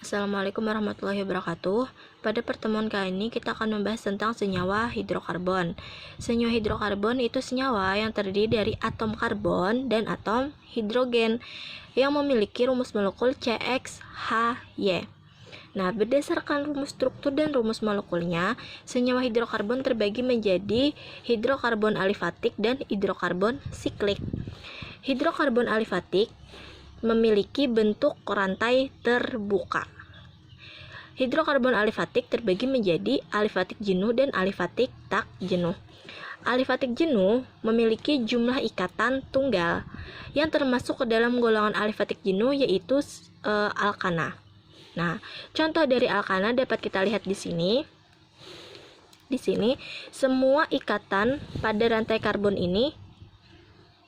Assalamualaikum warahmatullahi wabarakatuh. Pada pertemuan kali ini kita akan membahas tentang senyawa hidrokarbon. Senyawa hidrokarbon itu senyawa yang terdiri dari atom karbon dan atom hidrogen yang memiliki rumus molekul CXHY. Nah, berdasarkan rumus struktur dan rumus molekulnya, senyawa hidrokarbon terbagi menjadi hidrokarbon alifatik dan hidrokarbon siklik. Hidrokarbon alifatik memiliki bentuk rantai terbuka. Hidrokarbon alifatik terbagi menjadi alifatik jenuh dan alifatik tak jenuh. Alifatik jenuh memiliki jumlah ikatan tunggal yang termasuk ke dalam golongan alifatik jenuh yaitu alkana. Nah, contoh dari alkana dapat kita lihat di sini. Di sini semua ikatan pada rantai karbon ini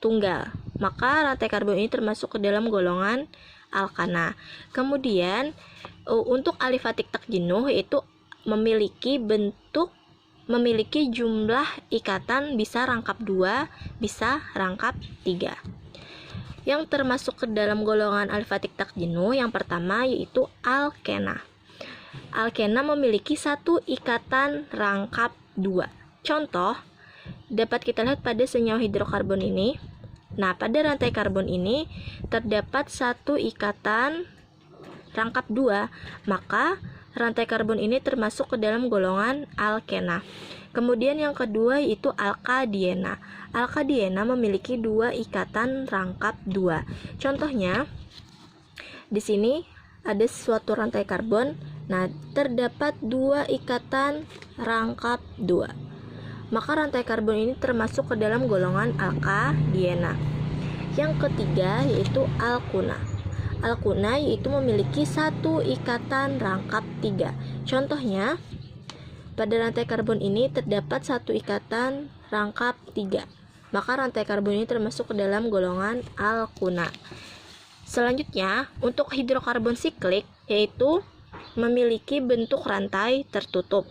tunggal. Maka rantai karbon ini termasuk ke dalam golongan alkana. Kemudian untuk alifatik tak jenuh itu memiliki jumlah ikatan bisa rangkap 2, bisa rangkap 3. Yang termasuk ke dalam golongan alifatik tak jenuh yang pertama yaitu alkena. Alkena memiliki satu ikatan rangkap 2. Contoh dapat kita lihat pada senyawa hidrokarbon ini. Nah, pada rantai karbon ini terdapat satu ikatan rangkap 2, maka rantai karbon ini termasuk ke dalam golongan alkena. Kemudian yang kedua yaitu alkadiena. Alkadiena memiliki 2 ikatan rangkap 2. Contohnya di sini ada suatu rantai karbon. Nah, terdapat 2 ikatan rangkap 2. Maka rantai karbon ini termasuk ke dalam golongan alkadiena. Yang ketiga yaitu alkuna. Alkuna yaitu memiliki satu ikatan rangkap 3. Contohnya pada rantai karbon ini terdapat satu ikatan rangkap 3. Maka rantai karbon ini termasuk ke dalam golongan alkuna. Selanjutnya untuk hidrokarbon siklik yaitu memiliki bentuk rantai tertutup.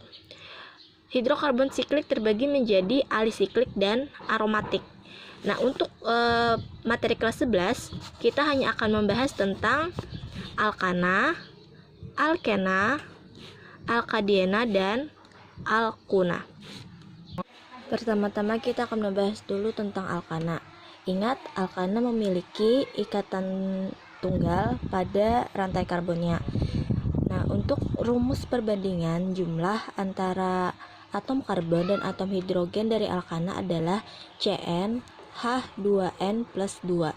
Hidrokarbon siklik terbagi menjadi alisiklik dan aromatik. Nah, untuk materi kelas 11 kita hanya akan membahas tentang alkana, alkena, alkadiena, dan alkuna. Pertama-tama kita akan membahas dulu tentang alkana. Ingat, alkana memiliki ikatan tunggal pada rantai karbonnya. Nah, untuk rumus perbandingan jumlah antara atom karbon dan atom hidrogen dari alkana adalah CnH2n plus 2.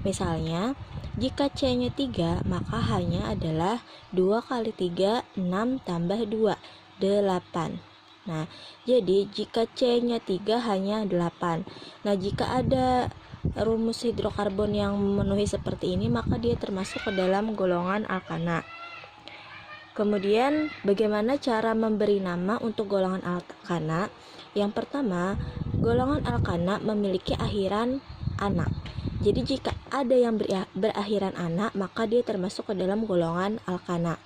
Misalnya, jika C-nya 3, maka H-nya adalah 2 kali 3, 6 tambah 2, 8. Nah, jadi jika C-nya 3, H-nya 8. Nah, jika ada rumus hidrokarbon yang memenuhi seperti ini, maka dia termasuk ke dalam golongan alkana. Kemudian bagaimana cara memberi nama untuk golongan alkana? Yang pertama, golongan alkana memiliki akhiran ana. Jadi jika ada yang berakhiran ana, maka dia termasuk ke dalam golongan alkana.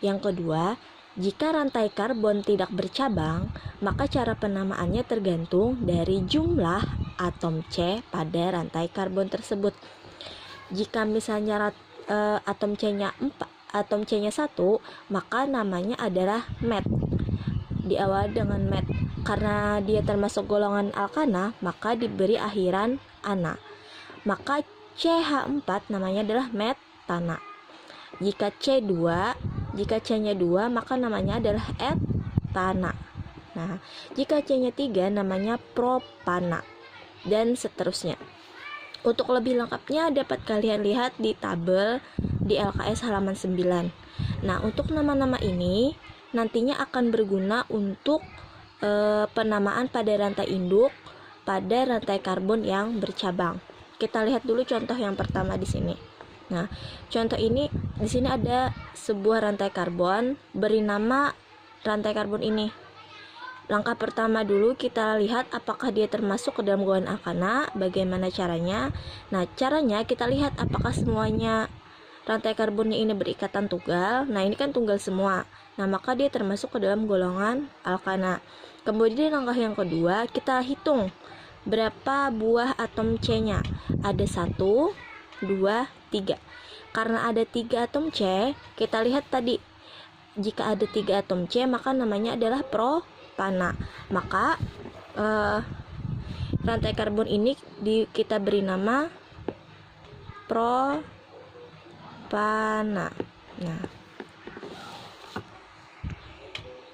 Yang kedua, jika rantai karbon tidak bercabang, maka cara penamaannya tergantung dari jumlah atom C pada rantai karbon tersebut. Jika misalnya atom C-nya 1, maka namanya adalah met. Diawali dengan met. Karena dia termasuk golongan alkana, maka diberi akhiran ana. Maka CH4 namanya adalah metana. Jika C-nya 2, maka namanya adalah etana. Nah, jika C-nya 3 namanya propana, dan seterusnya. Untuk lebih lengkapnya dapat kalian lihat di tabel di LKS halaman 9. Nah, untuk nama-nama ini nantinya akan berguna untuk penamaan pada rantai induk pada rantai karbon yang bercabang. Kita lihat dulu contoh yang pertama di sini. Nah, contoh ini di sini ada sebuah rantai karbon, beri nama rantai karbon ini. Langkah pertama dulu kita lihat apakah dia termasuk ke dalam golongan alkana. Bagaimana caranya? Nah, caranya kita lihat apakah semuanya rantai karbonnya ini berikatan tunggal. Nah, ini kan tunggal semua. Nah, maka dia termasuk ke dalam golongan alkana. Kemudian langkah yang kedua, kita hitung berapa buah atom C-nya. Ada 1, 2, 3. Karena ada 3 atom C, kita lihat tadi, jika ada 3 atom C maka namanya adalah propana. Maka rantai karbon ini kita beri nama propana. Nah,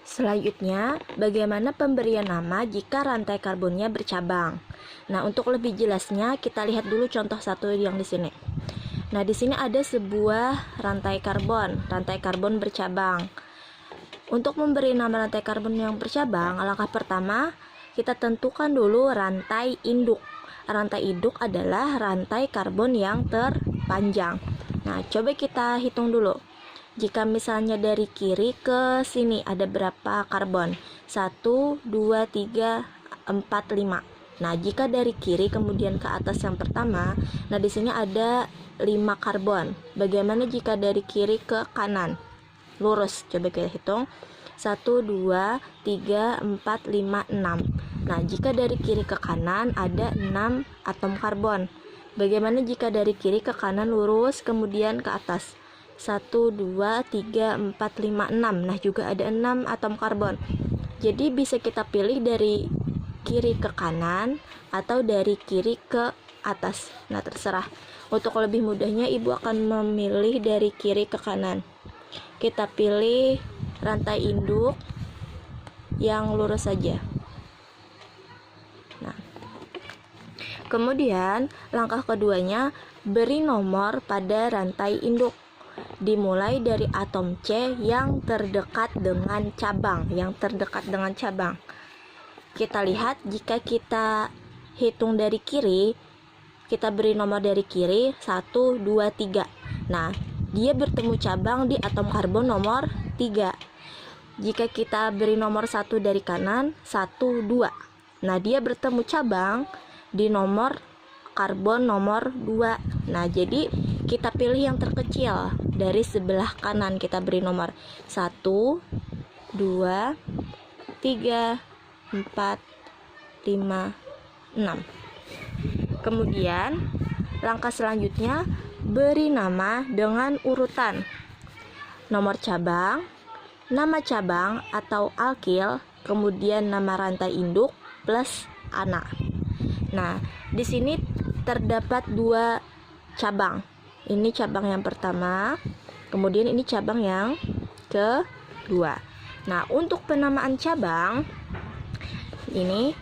selanjutnya, bagaimana pemberian nama jika rantai karbonnya bercabang? Nah, untuk lebih jelasnya kita lihat dulu contoh satu yang di sini. Nah, di sini ada sebuah rantai karbon bercabang. Untuk memberi nama rantai karbon yang bercabang, langkah pertama kita tentukan dulu rantai induk. Rantai induk adalah rantai karbon yang terpanjang. Nah, coba kita hitung dulu. Jika misalnya dari kiri ke sini ada berapa karbon? 1, 2, 3, 4, 5. Nah, jika dari kiri kemudian ke atas yang pertama, nah di sini ada 5 karbon. Bagaimana jika dari kiri ke kanan? Lurus, coba kita hitung. 1, 2, 3, 4, 5, 6. Nah, jika dari kiri ke kanan ada 6 atom karbon. Bagaimana jika dari kiri ke kanan lurus kemudian ke atas? 1, 2, 3, 4, 5, 6. Nah, juga ada 6 atom karbon. Jadi bisa kita pilih dari kiri ke kanan atau dari kiri ke atas. Nah, terserah. Untuk lebih mudahnya ibu akan memilih dari kiri ke kanan. Kita pilih rantai induk yang lurus saja. Nah, kemudian langkah keduanya, beri nomor pada rantai induk. Dimulai dari atom C yang terdekat dengan cabang. Kita lihat jika kita hitung dari kiri, kita beri nomor dari kiri 1, 2, 3. Nah, dia bertemu cabang di atom karbon nomor 3. Jika kita beri nomor 1 dari kanan, 1, 2. Nah, dia bertemu cabang di nomor karbon nomor 2. Nah, jadi kita pilih yang terkecil dari sebelah kanan. Kita beri nomor 1, 2, 3, 4, 5, 6. Kemudian langkah selanjutnya, beri nama dengan urutan nomor cabang, nama cabang atau alkil, kemudian nama rantai induk plus anak. Nah, di sini terdapat 2 cabang. Ini cabang yang pertama, kemudian ini cabang yang kedua. Nah, untuk penamaan cabang, ini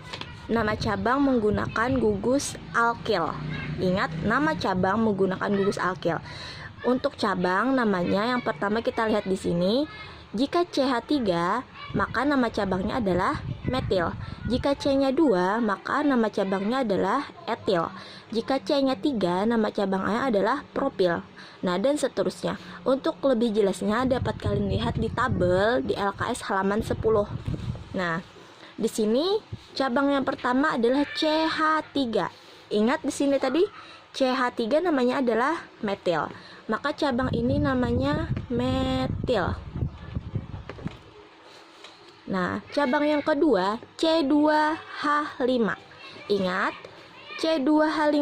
nama cabang menggunakan gugus alkil. Ingat, nama cabang menggunakan gugus alkil. Untuk cabang namanya yang pertama kita lihat di sini. Jika CH3, maka nama cabangnya adalah metil. Jika C-nya 2, maka nama cabangnya adalah etil. Jika C-nya 3, nama cabangnya adalah propil. Nah, dan seterusnya. Untuk lebih jelasnya dapat kalian lihat di tabel di LKS halaman 10. Nah, di sini cabang yang pertama adalah CH3. Ingat di sini tadi CH3 namanya adalah metil. Maka cabang ini namanya metil. Nah, cabang yang kedua C2H5. Ingat, C2H5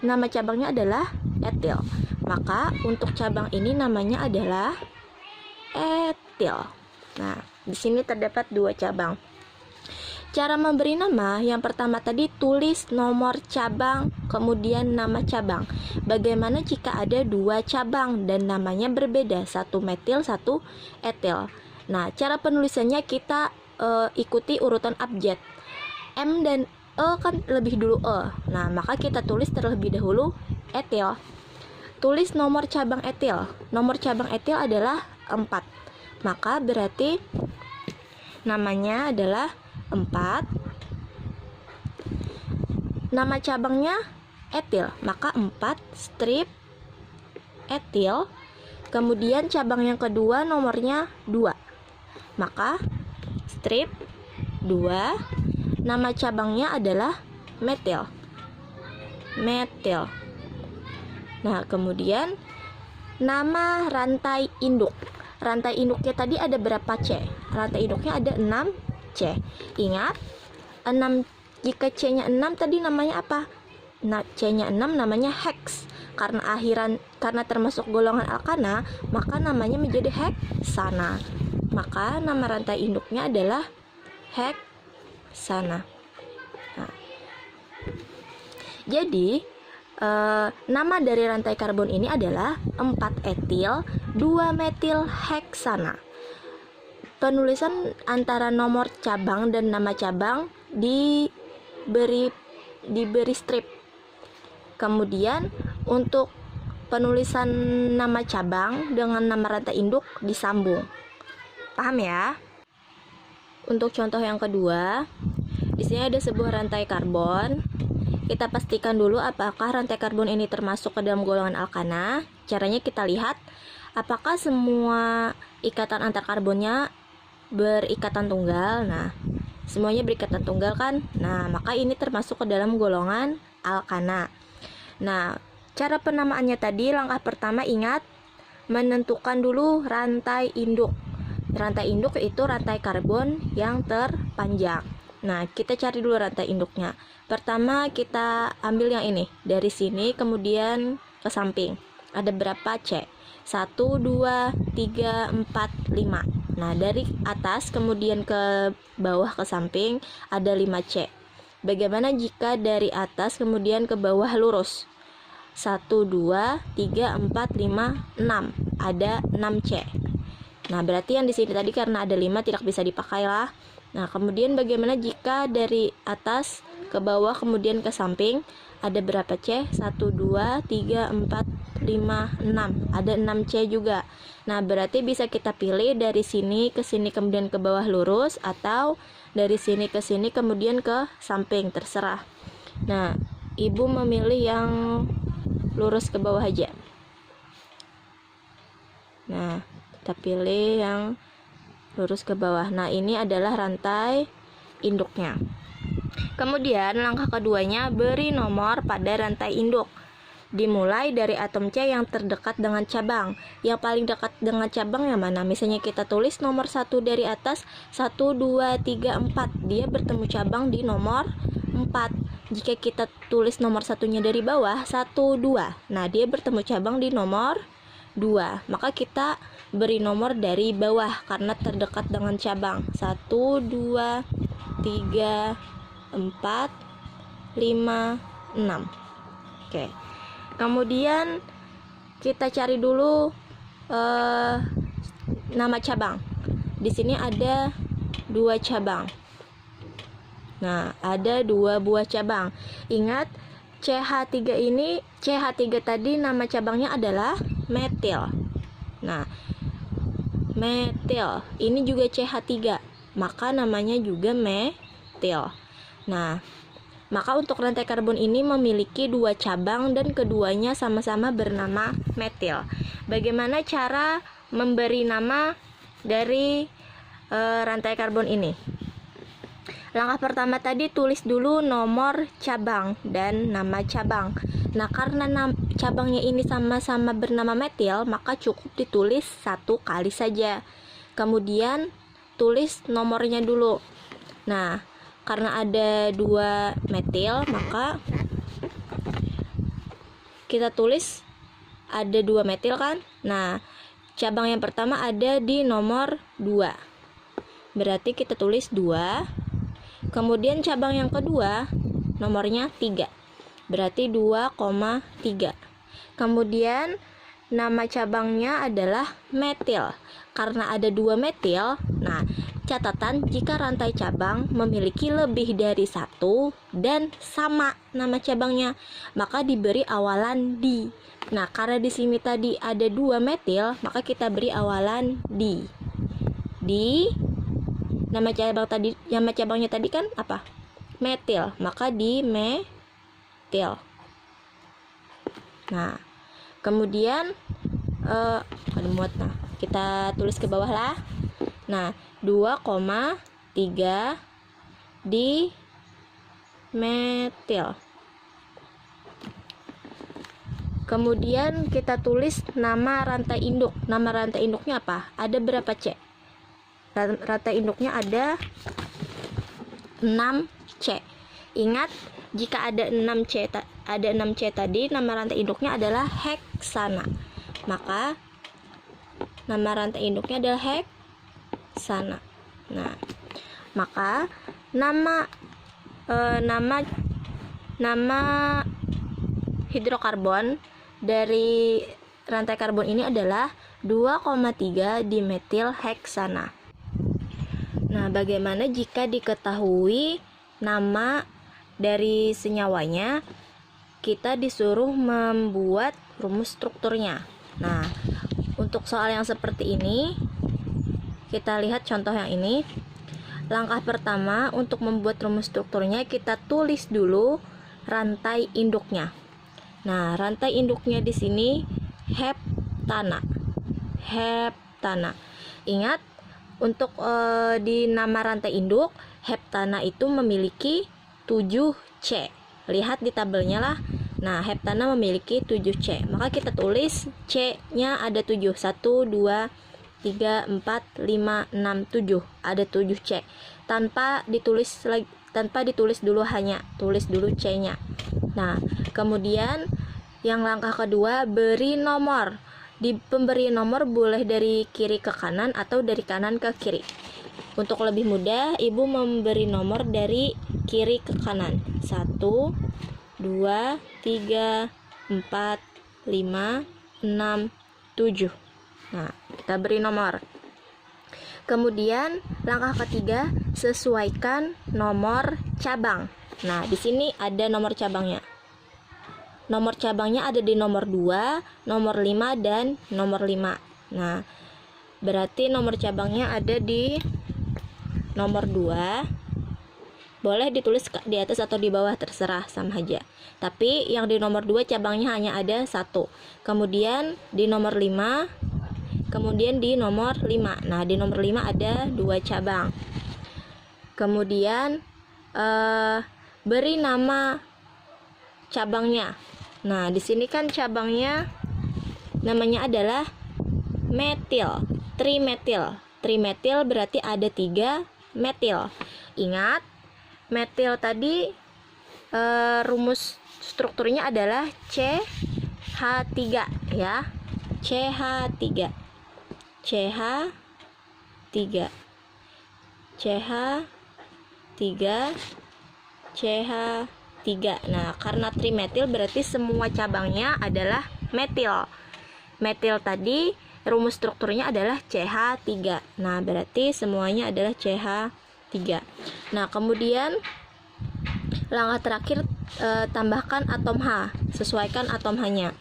nama cabangnya adalah etil. Maka untuk cabang ini namanya adalah etil. Nah, di sini terdapat 2 cabang. Cara memberi nama, yang pertama tadi tulis nomor cabang, kemudian nama cabang. Bagaimana jika ada 2 cabang dan namanya berbeda, 1 metil, 1 etil? Nah, cara penulisannya kita ikuti urutan abjad. M dan E kan lebih dulu E. Nah, maka kita tulis terlebih dahulu etil. Tulis nomor cabang etil. Nomor cabang etil adalah 4. Maka berarti namanya adalah 4. Nama cabangnya etil. Maka 4 strip etil. Kemudian cabang yang kedua nomornya 2. Maka strip 2. Nama cabangnya adalah metil. Nah, kemudian nama rantai induk. Rantai induknya tadi ada berapa C? Rantai induknya ada 6 C. Ingat, 6, jika C-nya 6 tadi namanya apa? Nah, C-nya 6 namanya hex. karena termasuk golongan alkana, maka namanya menjadi heksana. Maka nama rantai induknya adalah heksana. Nah, jadi nama dari rantai karbon ini adalah 4-etil 2-metil heksana. Penulisan antara nomor cabang dan nama cabang diberi strip. Kemudian untuk penulisan nama cabang dengan nama rantai induk disambung. Paham ya? Untuk contoh yang kedua, di sini ada sebuah rantai karbon. Kita pastikan dulu apakah rantai karbon ini termasuk ke dalam golongan alkana. Caranya kita lihat apakah semua ikatan antar karbonnya berikatan tunggal. Nah, semuanya berikatan tunggal kan? Nah, maka ini termasuk ke dalam golongan alkana. Nah, cara penamaannya tadi, langkah pertama ingat menentukan dulu rantai induk. Rantai induk itu rantai karbon yang terpanjang. Nah, kita cari dulu rantai induknya. Pertama kita ambil yang ini, dari sini kemudian ke samping. Ada berapa C? 1, 2, 3, 4, 5. Nah, dari atas kemudian ke bawah ke samping ada 5C. Bagaimana jika dari atas kemudian ke bawah lurus? 1, 2, 3, 4, 5, 6. Ada 6C. Nah, berarti yang di sini tadi karena ada 5 tidak bisa dipakai lah. Nah, kemudian bagaimana jika dari atas ke bawah kemudian ke samping ada berapa C? 1, 2, 3, 4, 5, 6. Ada 6C juga. Nah, berarti bisa kita pilih dari sini ke sini kemudian ke bawah lurus, atau dari sini ke sini kemudian ke samping, terserah. Nah, Ibu memilih yang lurus ke bawah aja. Nah, kita pilih yang lurus ke bawah. Nah, ini adalah rantai induknya. Kemudian langkah keduanya, beri nomor pada rantai induk. Dimulai dari atom C yang terdekat dengan cabang. Yang paling dekat dengan cabang yang mana? Misalnya kita tulis nomor 1 dari atas, 1, 2, 3, 4. Dia bertemu cabang di nomor 4. Jika kita tulis nomor satunya dari bawah, 1, 2. Nah, dia bertemu cabang di nomor 2. Maka kita beri nomor dari bawah karena terdekat dengan cabang. 1, 2, 3, 4, 5, 6. Oke. Kemudian kita cari dulu nama cabang. Di sini ada 2 cabang. Nah, ada 2 buah cabang. Ingat, CH3 ini, CH3 tadi nama cabangnya adalah metil. Nah, metil ini juga CH3, maka namanya juga metil. Nah, maka untuk rantai karbon ini memiliki 2 cabang dan keduanya sama-sama bernama metil. Bagaimana cara memberi nama dari rantai karbon ini? Langkah pertama tadi tulis dulu nomor cabang dan nama cabang. Nah, karena cabangnya ini sama-sama bernama metil, maka cukup ditulis 1 kali saja. Kemudian tulis nomornya dulu. Nah, karena ada 2 metil, maka kita tulis ada 2 metil kan? Nah, cabang yang pertama ada di nomor 2. Berarti kita tulis 2. Kemudian cabang yang kedua nomornya 3. Berarti 2,3. Kemudian nama cabangnya adalah metil. Karena ada 2 metil, nah, catatan jika rantai cabang memiliki lebih dari 1 dan sama nama cabangnya, maka diberi awalan di. Nah, karena di sini tadi ada 2 metil, maka kita beri awalan di. Di nama cabangnya tadi kan apa? Metil, maka di metil. Nah, kemudian ada muat. Nah, kita tulis ke bawah lah. Nah, 2,3 di metil. Kemudian kita tulis nama rantai induk. Nama rantai induknya apa? Ada berapa C? Rantai induknya ada 6C. Ingat, jika ada ada 6C tadi, nama rantai induknya adalah heksana. Maka nama rantai induknya adalah heksana. Nah, maka nama hidrokarbon dari rantai karbon ini adalah 2,3 dimetil heksana. Nah, bagaimana jika diketahui nama dari senyawanya, kita disuruh membuat rumus strukturnya. Nah, untuk soal yang seperti ini, kita lihat contoh yang ini. Langkah pertama untuk membuat rumus strukturnya, kita tulis dulu rantai induknya. Nah, rantai induknya di sini heptana. Ingat, untuk di nama rantai induk, heptana itu memiliki 7C. Lihat di tabelnya lah. Nah, heptana memiliki 7C. Maka kita tulis C-nya ada 7. 1, 2, 3, 4, 5, 6, 7. Ada 7C. Tanpa ditulis dulu, hanya tulis dulu C-nya. Nah, kemudian yang langkah kedua, beri nomor. Di pemberi nomor boleh dari kiri ke kanan atau dari kanan ke kiri. Untuk lebih mudah, Ibu memberi nomor dari kiri ke kanan. 1, 2, 3, 4, 5, 6, 7. Nah, kita beri nomor. Kemudian langkah ketiga, sesuaikan nomor cabang. Nah, di sini ada nomor cabangnya. Nomor cabangnya ada di nomor 2, nomor 5, dan nomor 5. Nah, berarti nomor cabangnya ada di nomor 2. Boleh ditulis di atas atau di bawah, terserah, sama aja. Tapi yang di nomor 2 cabangnya hanya ada 1. Kemudian di nomor 5, kemudian di nomor 5. Nah, di nomor 5 ada 2 cabang. Kemudian beri nama cabangnya. Nah, di sini kan cabangnya namanya adalah metil, trimetil. Trimetil berarti ada 3 metil. Ingat, metil tadi rumus strukturnya adalah CH3 ya. CH3. CH3. Nah, karena trimetil berarti semua cabangnya adalah metil. Metil tadi rumus strukturnya adalah CH3. Nah, berarti semuanya adalah CH3. Nah, kemudian langkah terakhir, tambahkan atom H, sesuaikan atom H-nya.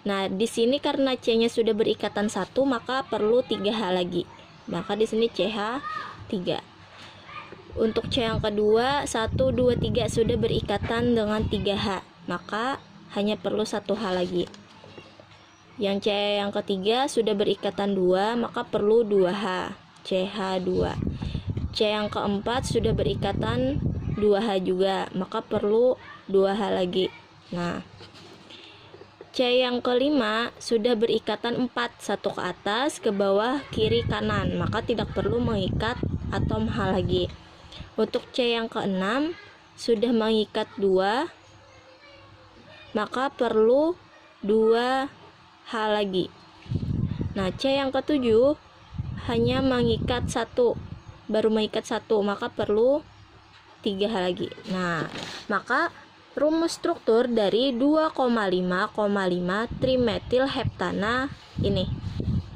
Nah, di sini karena C-nya sudah berikatan 1, maka perlu 3H lagi. Maka di sini CH3. Untuk C yang kedua, 1, 2, 3 sudah berikatan dengan 3H, maka hanya perlu 1H lagi. Yang C yang ketiga sudah berikatan 2, maka perlu 2H, CH2. C yang keempat sudah berikatan 2H juga, maka perlu 2H lagi. Nah, C yang kelima sudah berikatan 4, satu ke atas, ke bawah, kiri, kanan, maka tidak perlu mengikat atom H lagi. Untuk C yang keenam sudah mengikat 2, maka perlu 2H lagi. Nah, C yang ketujuh hanya mengikat 1, baru mengikat 1, maka perlu 3H lagi. Nah, maka rumus struktur dari 2,5,5 trimetil heptana ini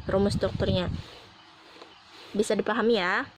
rumus strukturnya. Bisa dipahami ya?